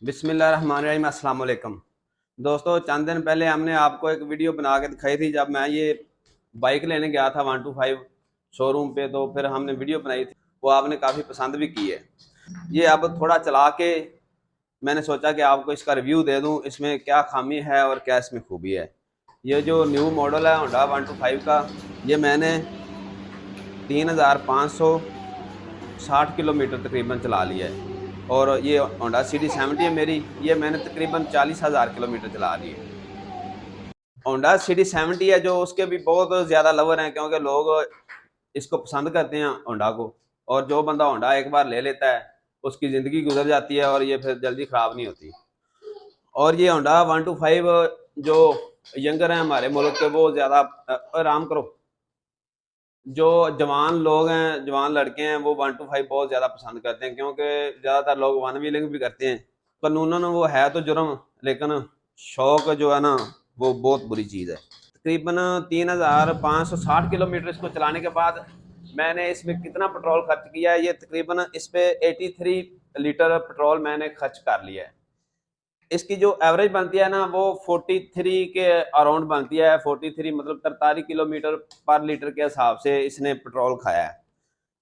बिस्मिल्लाहिर्रहमानिर्रहीम, अस्सलाम वालेकुम। दोस्तों, चंद दिन पहले हमने आपको एक वीडियो बना के दिखाई थी जब मैं ये बाइक लेने गया था 125 शोरूम पे। तो फिर हमने वीडियो बनाई थी, वो आपने काफ़ी पसंद भी की है। ये अब थोड़ा चला के मैंने सोचा कि आपको इसका रिव्यू दे दूं, इसमें क्या खामी है और क्या इसमें खूबी है। ये जो न्यू मॉडल है होंडा 125 का, ये मैंने 3560 किलोमीटर तकरीबन चला लिया है। और ये होंडा CD70 है मेरी, ये मैंने तकरीबन 40,000 किलोमीटर चला ली है। होंडा CD70 है जो, उसके भी बहुत ज़्यादा लवर हैं क्योंकि लोग इसको पसंद करते हैं होंडा को। और जो बंदा होंडा एक बार ले लेता है उसकी ज़िंदगी गुजर जाती है और ये फिर जल्दी ख़राब नहीं होती। और ये होंडा 125 जो यंगर हैं हमारे मुल्क के, वो ज़्यादा आराम करो, जो जवान लोग हैं, जवान लड़के हैं, वो 125 बहुत ज़्यादा पसंद करते हैं क्योंकि ज़्यादातर लोग वन व्हीलिंग भी करते हैं। कानूनन वो है तो जुर्म, लेकिन शौक जो है ना, वो बहुत बुरी चीज़ है। तकरीबन 3560 किलोमीटर इसको चलाने के बाद मैंने इसमें कितना पेट्रोल खर्च किया है, ये तकरीबन इस पे 83 लीटर पेट्रोल मैंने खर्च कर लिया है। इसकी जो एवरेज बनती है ना, वो 43 के अराउंड बनती है। 43 मतलब 43 किलोमीटर पर लीटर के हिसाब से इसने पेट्रोल खाया है।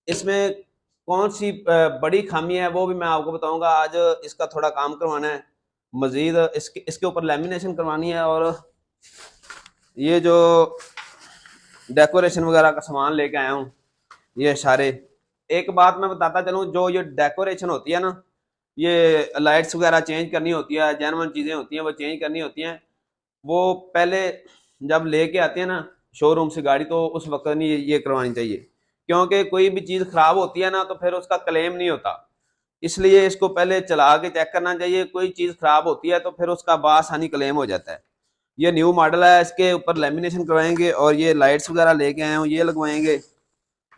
इसमें कौन सी बड़ी खामी है वो भी मैं आपको बताऊंगा। आज इसका थोड़ा काम करवाना है, मजीद इसके ऊपर लेमिनेशन करवानी है। और ये जो डेकोरेशन वगैरह का सामान लेके आया हूँ, ये सारे, एक बात मैं बताता चलूँ, जो ये डेकोरेशन होती है ना, ये लाइट्स वगैरह चेंज करनी होती है, जेन्युइन चीज़ें होती हैं वो चेंज करनी होती हैं। वो पहले जब लेके आते हैं ना शोरूम से गाड़ी, तो उस वक्त नहीं ये करवानी चाहिए, क्योंकि कोई भी चीज़ ख़राब होती है ना तो फिर उसका क्लेम नहीं होता। इसलिए इसको पहले चला के चेक करना चाहिए। कोई चीज़ ख़राब होती है तो फिर उसका बासानी क्लेम हो जाता है। ये न्यू मॉडल है, इसके ऊपर लेमिनेशन करवाएंगे और ये लाइट्स वगैरह लेके आए हूँ, ये लगवाएंगे।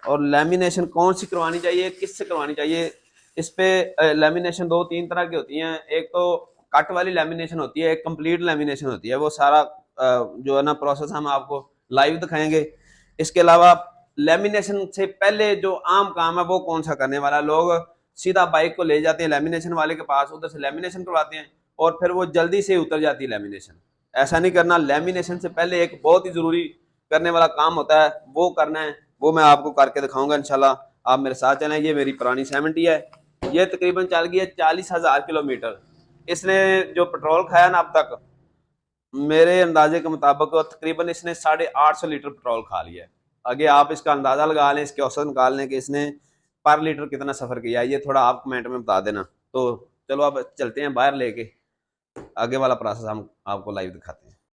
और लेमिनेशन कौन सी करवानी चाहिए, किससे करवानी चाहिए, इस पे लेमिनेशन दो तीन तरह की होती हैं। एक तो कट वाली लेमिनेशन होती है, एक कंप्लीट लेमिनेशन होती है। वो सारा जो है ना प्रोसेस हम आपको लाइव दिखाएंगे। इसके अलावा लेमिनेशन से पहले जो आम काम है वो कौन सा करने वाला, लोग सीधा बाइक को ले जाते हैं लेमिनेशन वाले के पास, उधर से लेमिनेशन करवाते हैं और फिर वो जल्दी से उतर जाती है लेमिनेशन। ऐसा नहीं करना। लेमिनेशन से पहले एक बहुत ही जरूरी करने वाला काम होता है, वो करना है। वो मैं आपको करके दिखाऊंगा इंशाल्लाह। आप मेरे साथ चलें। ये मेरी पुरानी 70 है, ये तकरीबन चल गई है 40,000 किलोमीटर। इसने जो पेट्रोल खाया ना अब तक, मेरे अंदाजे के मुताबिक तकरीबन इसने 850 लीटर पेट्रोल खा लिया है। आगे आप इसका अंदाजा लगा लें, इसके औसत निकाल लें कि इसने पर लीटर कितना सफर किया है। ये थोड़ा आप कमेंट में बता देना। तो चलो अब चलते हैं बाहर लेके, आगे वाला प्रोसेस हम आपको लाइव दिखाते हैं।